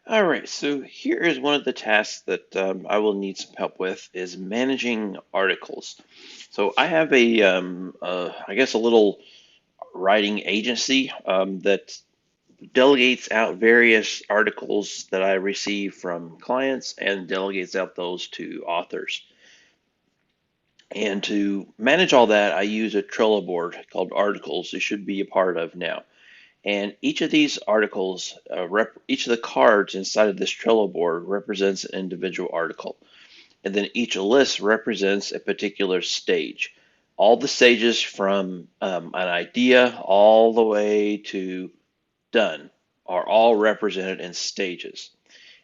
All right, so here is one of the tasks that I will need some help with is managing articles. So I have I guess a little writing agency that delegates out various articles that I receive from clients and delegates out those to authors. And to manage all that, I use a Trello board called Articles. It should be a part of now. And each of these articles, each of the cards inside of this Trello board represents an individual article. And then each list represents a particular stage. All the stages from an idea all the way to done are all represented in stages.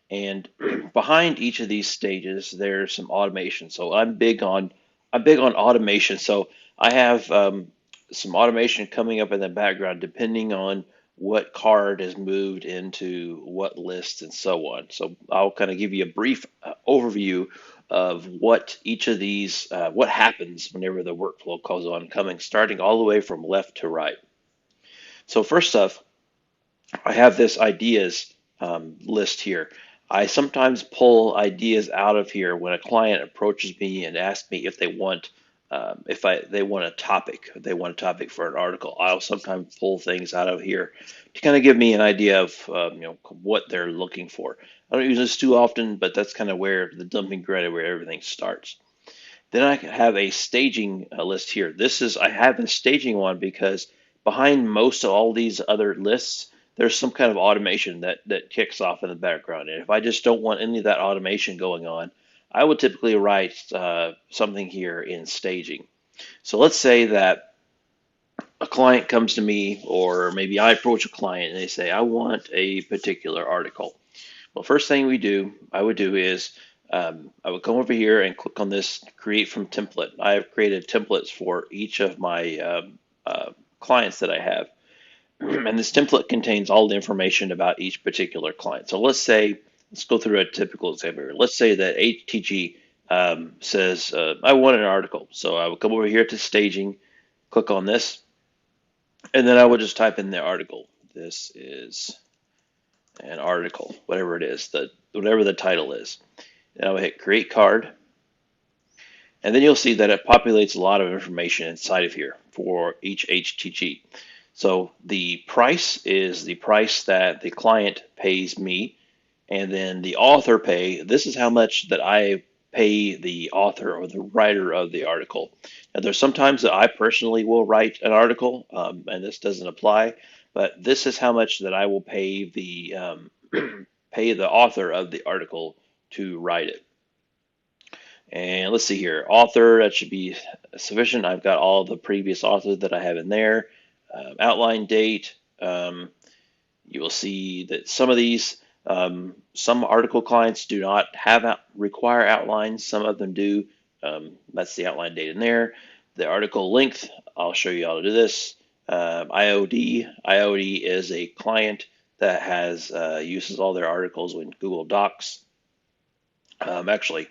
And behind each of these stages, there's some automation. So I'm big on automation. So I have some automation coming up in the background depending on what card is moved into what list and so on. So I'll kind of give you a brief overview of what each of these, what happens whenever the workflow goes on coming, starting all the way from left to right. So first off, I have this ideas list here. I sometimes pull ideas out of here when a client approaches me and asks me if they want if they want a topic, they want a topic for an article. I'll sometimes pull things out of here to kind of give me an idea of what they're looking for. I don't use this too often, but that's kind of where the dumping ground where everything starts. Then I have a staging list here. I have a staging one because behind most of all these other lists, there's some kind of automation that kicks off in the background. And if I just don't want any of that automation going on, I would typically write something here in staging. So let's say that a client comes to me, or maybe I approach a client and they say, I want a particular article. Well, first thing I would do is I would come over here and click on this create from template. I have created templates for each of my clients that I have. And this template contains all the information about each particular client. So let's go through a typical example here. Let's say that HTG says, I want an article. So I would come over here to staging, click on this, and then I would just type in the article. This is an article, whatever it is, whatever the title is. And I would hit create card, and then you'll see that it populates a lot of information inside of here for each HTG. So the price is the price that the client pays me, and then the author pay, this is how much that I pay the author or the writer of the article. Now, there's sometimes that I personally will write an article, and this doesn't apply, but this is how much that I will pay pay the author of the article to write it. And let's see here, author, that should be sufficient. I've got all the previous authors that I have in there. Outline date. You will see that some of these, some article clients do not require outlines. Some of them do. That's the outline date in there. The article length, I'll show you how to do this. IOD is a client that has uses all their articles in Google Docs. Actually,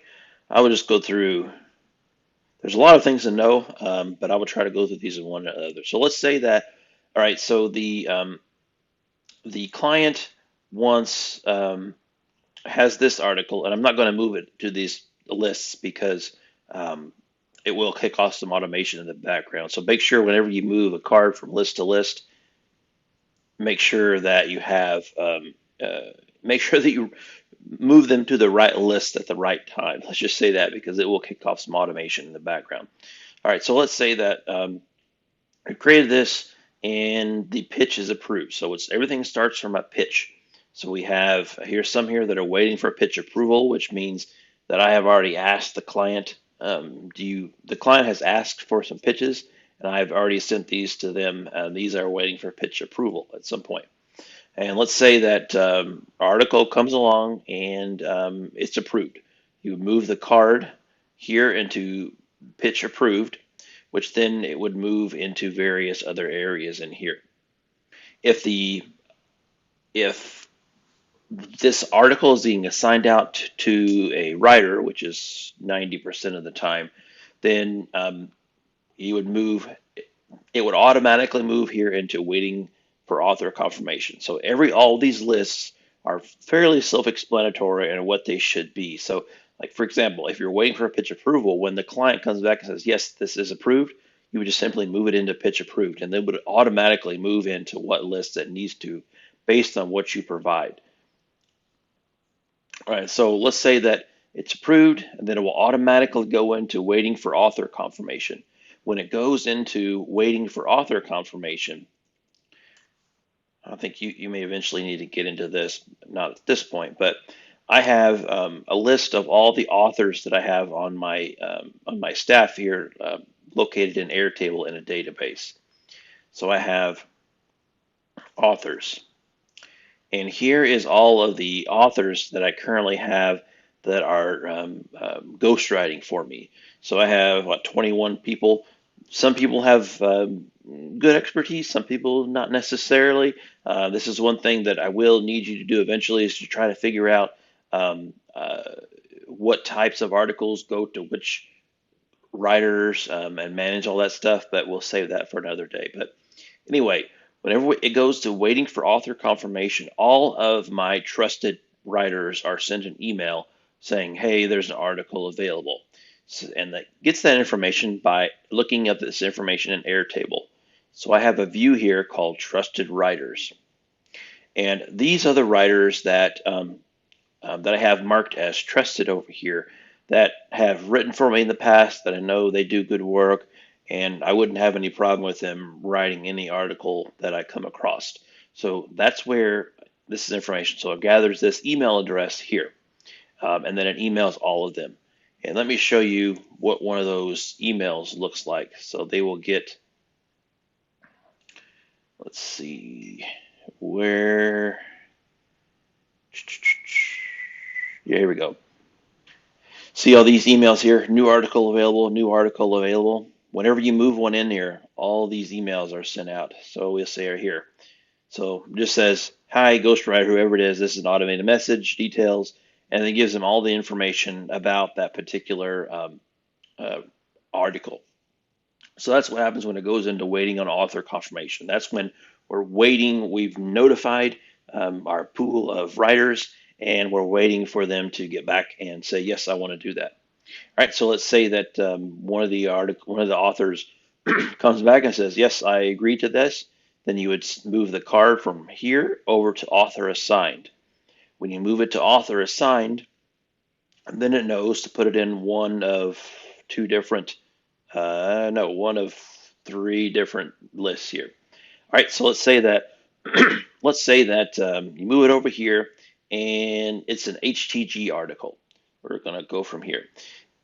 I would just go through. There's a lot of things to know, but I will try to go through these in one or other. So let's say that. All right. So the client wants has this article, and I'm not going to move it to these lists because it will kick off some automation in the background. So make sure whenever you move a card from list to list, make sure that you have make sure that you move them to the right list at the right time. Let's just say that because it will kick off some automation in the background. All right, so let's say that I created this and the pitch is approved. So everything starts from a pitch. So we have here's some here that are waiting for pitch approval, which means that I have already asked the client. The client has asked for some pitches, and I've already sent these to them. These are waiting for pitch approval at some point. And let's say that article comes along and it's approved. You move the card here into pitch approved, which then it would move into various other areas in here. If the if this article is being assigned out to a writer, which is 90% of the time, then you would move. It would automatically move here into waiting for author confirmation. So all these lists are fairly self-explanatory and what they should be. So, like for example, if you're waiting for a pitch approval, when the client comes back and says, yes, this is approved, you would just simply move it into pitch approved, and then would automatically move into what list it needs to based on what you provide. All right, so let's say that it's approved, and then it will automatically go into waiting for author confirmation. When it goes into waiting for author confirmation, I think you may eventually need to get into this, not at this point, but I have a list of all the authors that I have on my staff here, located in Airtable in a database. So I have authors, and here is all of the authors that I currently have that are ghostwriting for me. So I have 21 people. Some people have good expertise, some people not necessarily. This is one thing that I will need you to do eventually is to try to figure out um, uh, what types of articles go to which writers, and manage all that stuff, but we'll save that for another day. But anyway, whenever it goes to waiting for author confirmation, all of my trusted writers are sent an email saying, hey, there's an article available. And that gets that information by looking up this information in Airtable. So I have a view here called Trusted Writers. And these are the writers that I have marked as trusted over here that have written for me in the past that I know they do good work, and I wouldn't have any problem with them writing any article that I come across. So that's where this is information. So it gathers this email address here, and then it emails all of them. And let me show you what one of those emails looks like. So they will get, let's see, where, yeah, here we go. See all these emails here, new article available, new article available. Whenever you move one in here, all these emails are sent out. So we'll say right here. So it just says, hi, ghostwriter, whoever it is, this is an automated message, details, and it gives them all the information about that particular uh, article. So that's what happens when it goes into waiting on author confirmation. That's when we're waiting, we've notified our pool of writers, and we're waiting for them to get back and say, yes, I want to do that. All right, so let's say that one of the authors comes back and says, yes, I agree to this. Then you would move the card from here over to author assigned. When you move it to author assigned, then it knows to put it in one of two different, no, one of three different lists here. All right, so let's say that you move it over here, and it's an HTG article. We're going to go from here.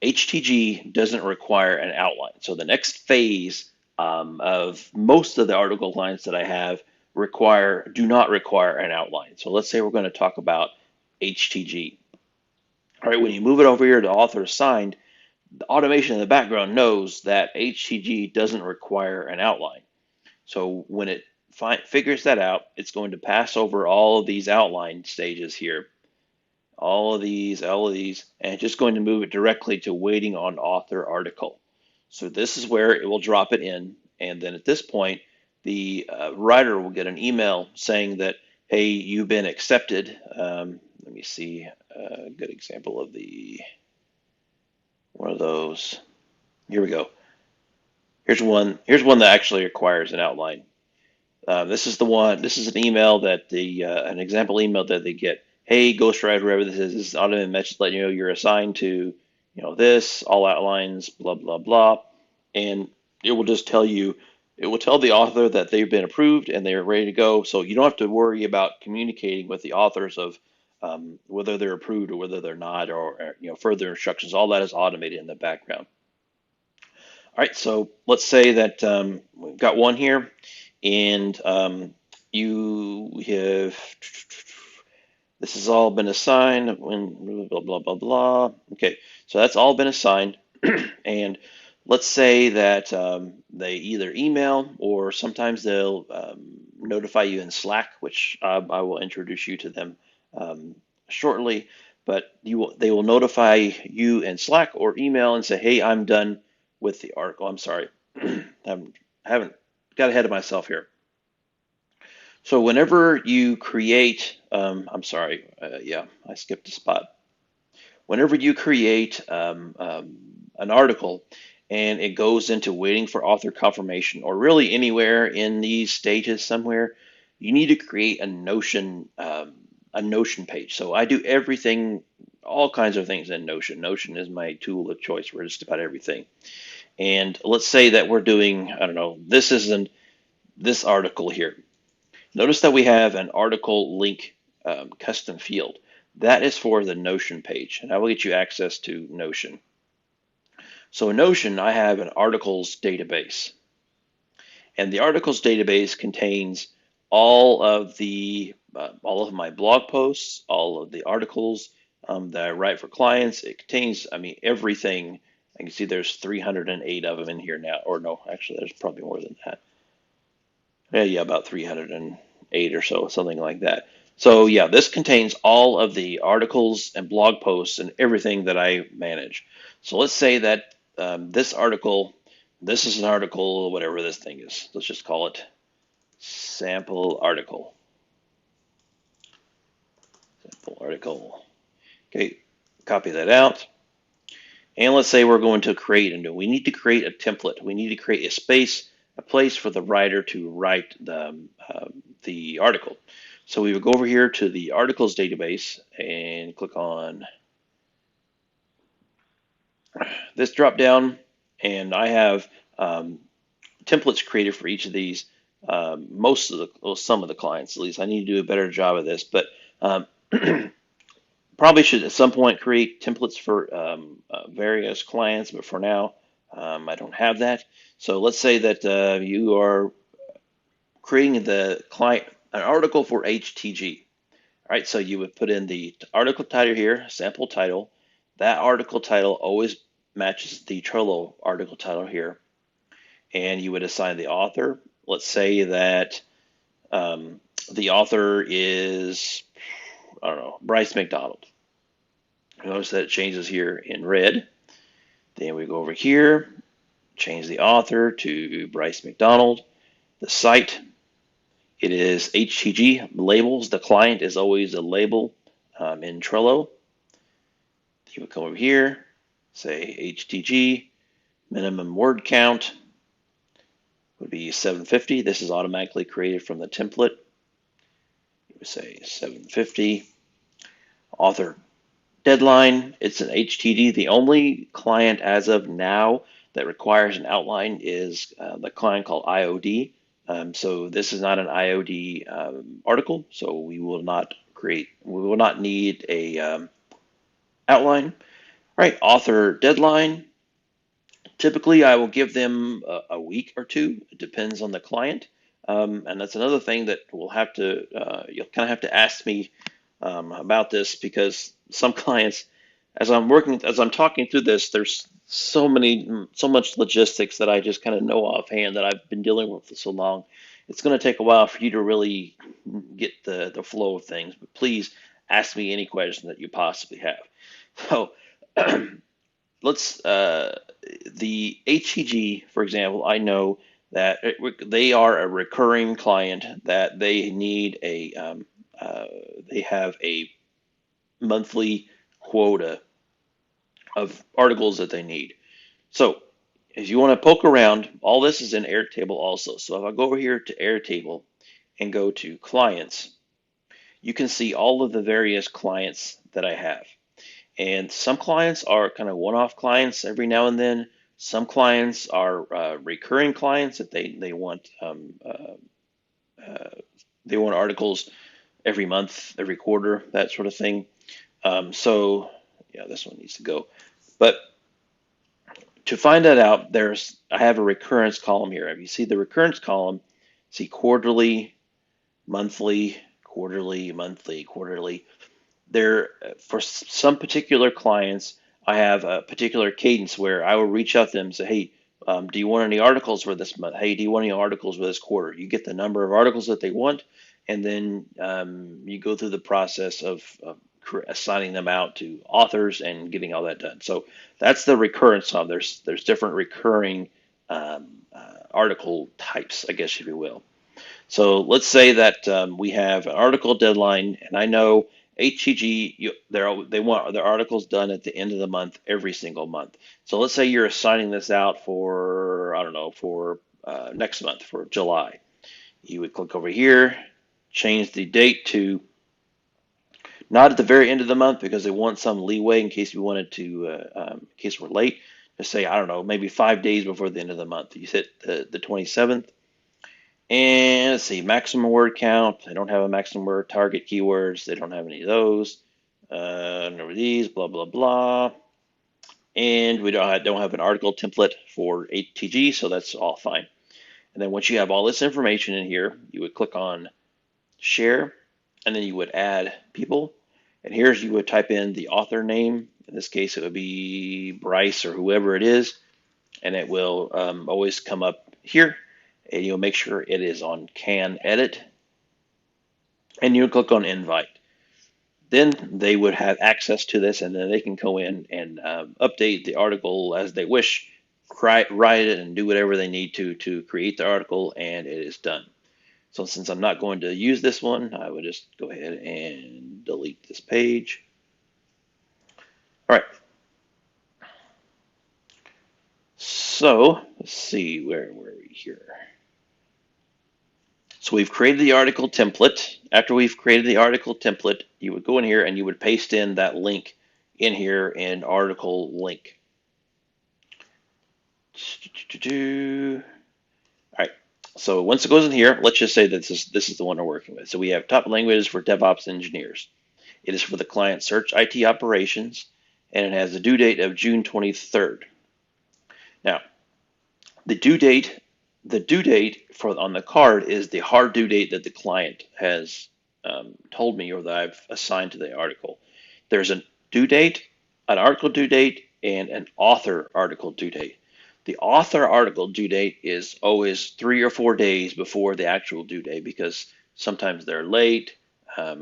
HTG doesn't require an outline. So the next phase of most of the article lines that I have do not require an outline. So let's say we're going to talk about HTG. All right, when you move it over here to author assigned, the automation in the background knows that HTG doesn't require an outline. So when it figures that out, it's going to pass over all of these outline stages here, all of these, and it's just going to move it directly to waiting on author article. So this is where it will drop it in, and then at this point, the writer will get an email saying that, hey, you've been accepted. Let me see a good example of one of those. Here we go. Here's one that actually requires an outline. This is the one. This is an email that an example email that they get. Hey, ghostwriter, whoever this is an automated message letting you know you're assigned to, this, all outlines, blah blah blah, and it will just tell you. It will tell the author that they've been approved and they're ready to go. So you don't have to worry about communicating with the authors of whether they're approved or whether they're not, or further instructions. All that is automated in the background. All right, so let's say that we've got one here, and you have this has all been assigned when blah blah blah blah. Okay, so that's all been assigned, and let's say that they either email or sometimes they'll notify you in Slack, which I will introduce you to them shortly. But they will notify you in Slack or email and say, hey, I'm done with the article. I'm sorry, I haven't got ahead of myself here. So whenever you create, I'm sorry, yeah, I skipped a spot. Whenever you create an article and it goes into waiting for author confirmation, or really anywhere in these stages somewhere, you need to create a Notion page. So I do everything, all kinds of things in Notion. Notion is my tool of choice for just about everything. And let's say that we're doing, I don't know, this isn't this article here. Notice that we have an article link custom field. That is for the Notion page, and I will get you access to Notion. So in Notion, I have an articles database, and the articles database contains all of my blog posts, all of the articles that I write for clients. It contains, I mean, everything. I can see there's 308 of them in here now, or no, actually, there's probably more than that. Yeah, about 308 or so, something like that. So yeah, this contains all of the articles and blog posts and everything that I manage. So let's say that this article, this is an article, whatever this thing is. Let's just call it sample article. Sample article. Okay, copy that out. And let's say we're going to create we need to create a template. We need to create a space, a place for the writer to write the article. So we would go over here to the articles database and click on this drop down, and I have templates created for each of these. Most of the, well, some of the clients, at least. I need to do a better job of this, but probably should at some point create templates for various clients, but for now, I don't have that. So let's say that you are creating the client an article for HTG. All right, so you would put in the article title here, sample title. That article title always matches the Trello article title here, and you would assign the author. Let's say that the author is, I don't know, Bryce McDonald. Notice that it changes here in red. Then we go over here, change the author to Bryce McDonald. The site, it is HTG labels. The client is always a label in Trello. You would come over here, say HTG, minimum word count would be 750. This is automatically created from the template. You would say 750. Author deadline, it's an HTD. The only client as of now that requires an outline is the client called IOD. So this is not an IOD article, so we will not need a outline. Right, author deadline. Typically, I will give them a week or two. It depends on the client. And that's another thing that you'll kind of have to ask me about this, because some clients, as I'm talking through this, there's so much logistics that I just kind of know offhand that I've been dealing with for so long. It's going to take a while for you to really get the flow of things, but please ask me any question that you possibly have. So let's the HEG, for example, I know that they are a recurring client, that they have a monthly quota of articles that they need. So if you want to poke around, all this is in Airtable also. So if I go over here to Airtable and go to clients, you can see all of the various clients that I have. And some clients are kind of one-off clients every now and then. Some clients are recurring clients that they want articles every month, every quarter, that sort of thing. So yeah, this one needs to go. But to find that out, I have a recurrence column here. If you see the recurrence column, see quarterly, monthly, quarterly, monthly, quarterly. There, for some particular clients, I have a particular cadence where I will reach out to them and say, hey, do you want any articles for this month? Hey, do you want any articles for this quarter? You get the number of articles that they want, and then you go through the process of assigning them out to authors and getting all that done. So that's the recurrence of. There's different recurring article types, I guess, if you will. So let's say that we have an article deadline, and I know HTG, they want their articles done at the end of the month every single month. So let's say you're assigning this out for, I don't know, for next month, for July. You would click over here, change the date to not at the very end of the month because they want some leeway in case we wanted to, in case we're late. Just say, I don't know, maybe 5 days before the end of the month. You hit the 27th. And let's see, maximum word count. They don't have a maximum word target keywords. They don't have any of those. None of these, blah, blah, blah. And we don't have an article template for HTG, so that's all fine. And then once you have all this information in here, you would click on share, and then you would add people. And here's you would type in the author name. In this case, it would be Bryce or whoever it is, and it will always come up here. And you'll make sure it is on Can Edit, and you'll click on Invite. Then they would have access to this, and then they can go in and update the article as they wish, write it, and do whatever they need to create the article, and it is done. So since I'm not going to use this one, I would just go ahead and delete this page. All right. So let's see, where were we here? So we've created the article template. After we've created the article template, you would go in here and you would paste in that link in here in article link. All right. So once it goes in here, let's just say that this is the one we're working with. So we have top languages for DevOps engineers. It is for the client search IT operations, and it has a due date of June 23rd. Now, the due date for on the card is the hard due date that the client has told me or that I've assigned to the article. There's a due date, an article due date, and an author article due date. The author article due date is always 3 or 4 days before the actual due date because sometimes they're late. I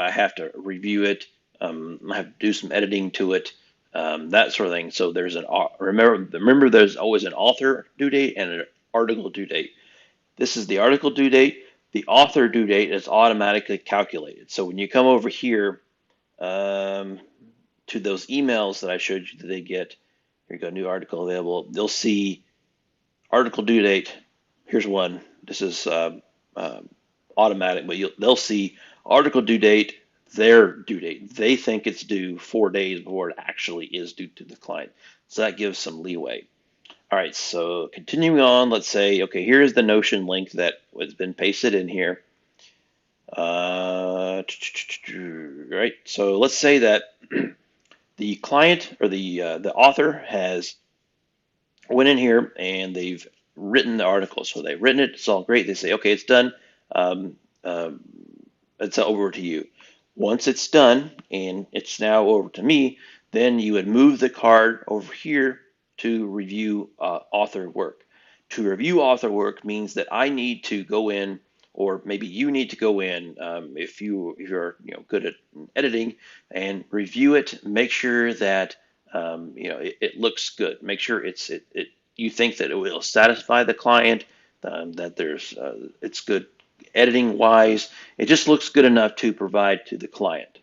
have to review it. I have to do some editing to it, that sort of thing. So there's remember there's always an author due date and an article due date. This is the article due date. The author due date is automatically calculated. So when you come over here to those emails that I showed you that they get, here you go, new article available. They'll see article due date. Here's one. This is automatic, but they'll see article due date, their due date. They think it's due 4 days before it actually is due to the client. So that gives some leeway. All right, so continuing on, let's say, okay, here's the Notion link that has been pasted in here. Right, so let's say that the client or the author has went in here and they've written the article. So they've written it, it's all great. They say, okay, it's done. Um, it's over to you. Once it's done and it's now over to me, then you would move the card over here to review author work. To review author work means that I need to go in, or maybe you need to go in if you're good at editing and review it. Make sure that it looks good. Make sure you think that it will satisfy the client, that it's good editing wise. It just looks good enough to provide to the client.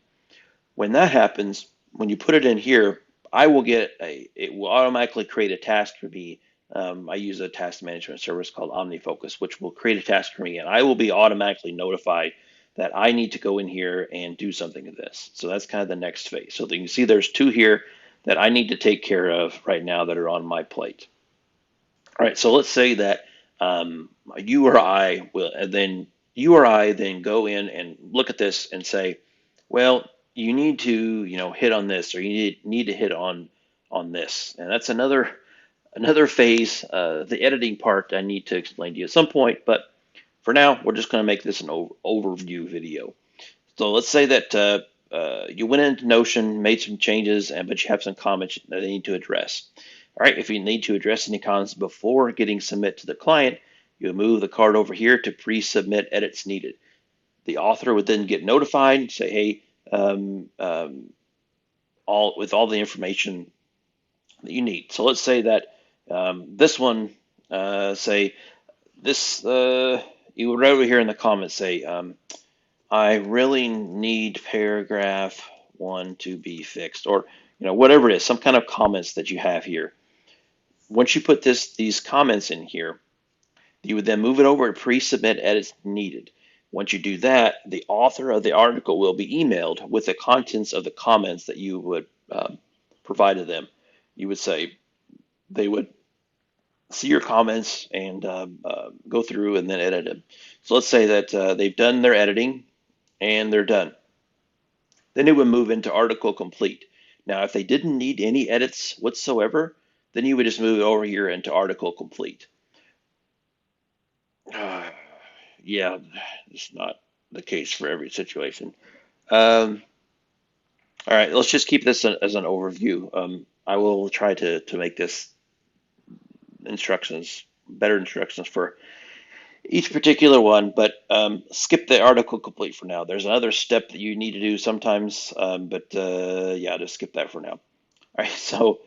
When that happens, when you put it in here, it will automatically create a task for me. I use a task management service called OmniFocus, which will create a task for me, and I will be automatically notified that I need to go in here and do something of this. So that's kind of the next phase. So you can see there's two here that I need to take care of right now that are on my plate. All right, so let's say that you or I then go in and look at this and say, well, you need to hit on this, or you need to hit on this, and that's another phase. The editing part I need to explain to you at some point, but for now we're just going to make this an overview video. So let's say that you went into Notion, made some changes, but you have some comments that you need to address. All right, if you need to address any comments before getting submit to the client, you move the card over here to pre-submit edits needed. The author would then get notified and say, hey, with all the information that you need. So let's say that this one, say this, you would right over here in the comments say, I really need paragraph 1 to be fixed, or whatever it is, some kind of comments that you have here. Once you put these comments in here, you would then move it over to pre-submit edits needed. Once you do that, the author of the article will be emailed with the contents of the comments that you would provide to them. You would say they would see your comments and go through and then edit them. So let's say that they've done their editing and they're done. Then it would move into article complete. Now, if they didn't need any edits whatsoever, then you would just move it over here into article complete. Yeah, it's not the case for every situation. Um, all right, let's just keep this as an overview. I will try to make this better instructions for each particular one, but skip the article complete for now. There's another step that you need to do sometimes, but yeah, just skip that for now. All right, so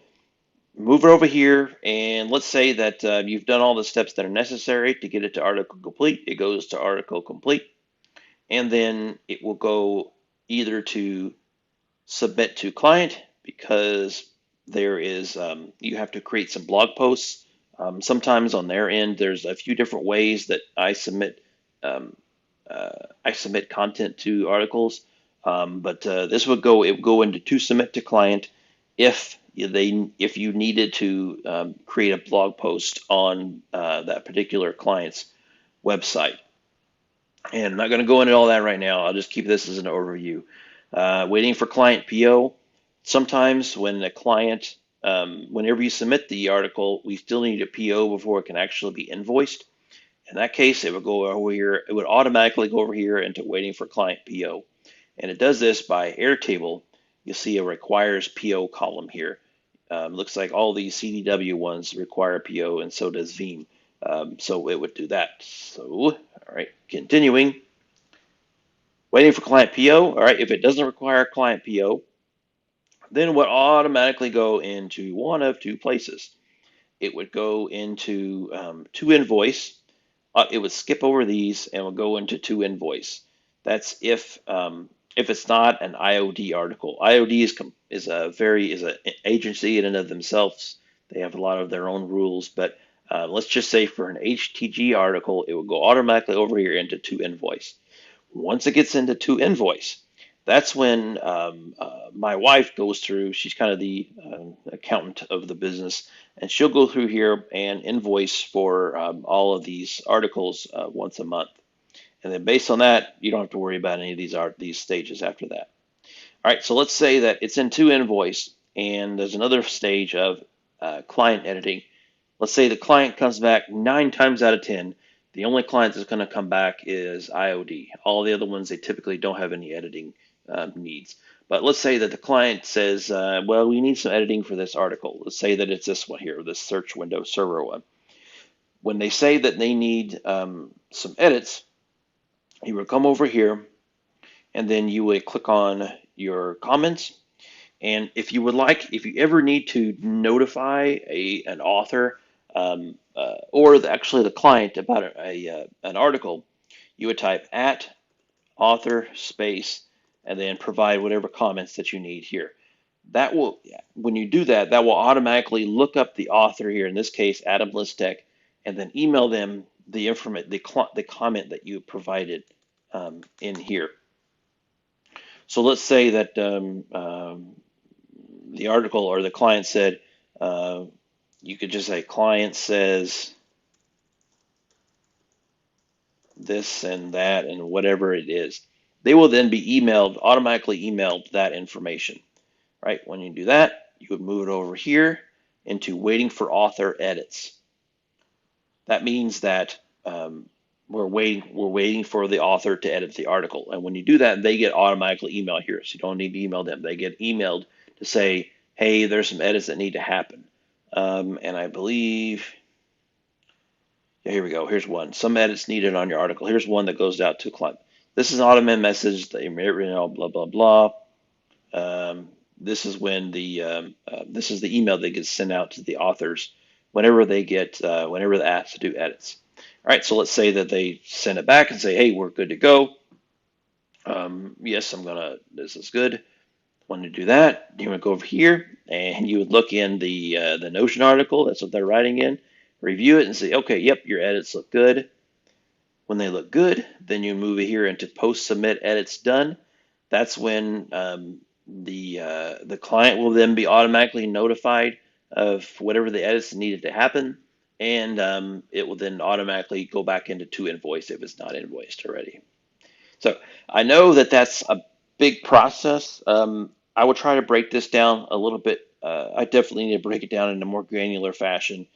move it over here, and let's say that you've done all the steps that are necessary to get it to article complete. It goes to article complete, and then it will go either to submit to client, because there is you have to create some blog posts. Sometimes on their end, there's a few different ways that um, I submit content to articles, but this would go it would go into to submit to client if you needed to create a blog post on that particular client's website. And I'm not going to go into all that right now. I'll just keep this as an overview. Waiting for client PO. Sometimes when the client, whenever you submit the article, we still need a PO before it can actually be invoiced. In that case, it would go over here. It would automatically go over here into waiting for client PO. And it does this by Airtable. You'll see it requires PO column here. Looks like all these CDW ones require PO, and so does Veeam. So it would do that. So, all right, continuing. Waiting for client PO. All right, if it doesn't require client PO, then it would automatically go into one of two places. It would go into to invoice. It would skip over these and would go into to invoice. That's if it's not an IOD article. IOD is an agency in and of themselves. They have a lot of their own rules, but let's just say for an HTG article, it would go automatically over here into to invoice. Once it gets into to invoice, that's when my wife goes through. She's kind of the accountant of the business, and she'll go through here and invoice for all of these articles once a month. And then based on that, you don't have to worry about any of these stages after that. All right, so let's say that it's in to invoice, and there's another stage of client editing. Let's say the client comes back 9 times out of 10. The only client that's going to come back is IOD. All the other ones, they typically don't have any editing needs. But let's say that the client says, well, we need some editing for this article. Let's say that it's this one here, this search window server one. When they say that they need some edits, you will come over here, and then you would click on your comments. And if you ever need to notify an author or actually the client about an article, you would type @author space and then provide whatever comments that you need here. When you do that, that will automatically look up the author here, in this case, Adam Listek, and then email them the comment that you provided in here. So let's say that the article or the client said, you could just say client says this and that and whatever it is. They will then be automatically emailed that information, right? When you do that, you would move it over here into waiting for author edits. That means that we're waiting for the author to edit the article. And when you do that, they get automatically emailed here. So you don't need to email them. They get emailed to say, hey, there's some edits that need to happen. And I believe, yeah, here we go. Here's one. Some edits needed on your article. Here's one that goes out to a client. This is an automated message. They blah, blah, blah. This is when this is the email that gets sent out to the authors whenever they get, whenever they're asked to do edits. All right, so let's say that they send it back and say, hey, we're good to go. Yes, this is good. Want to do that, you would go over here and you would look in the Notion article. That's what they're writing in. Review it and say, okay, yep, your edits look good. When they look good, then you move it here into post submit edits done. That's when the client will then be automatically notified of whatever the edits needed to happen, and it will then automatically go back into to invoice if it's not invoiced already. So I know that that's a big process. I will try to break this down a little bit. I definitely need to break it down in a more granular fashion.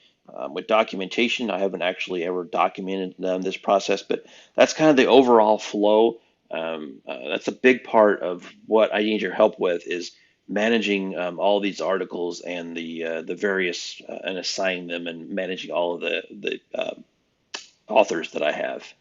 With documentation, I haven't actually ever documented this process, but that's kind of the overall flow. That's a big part of what I need your help with is managing all these articles and the various and assigning them and managing all of the authors that I have.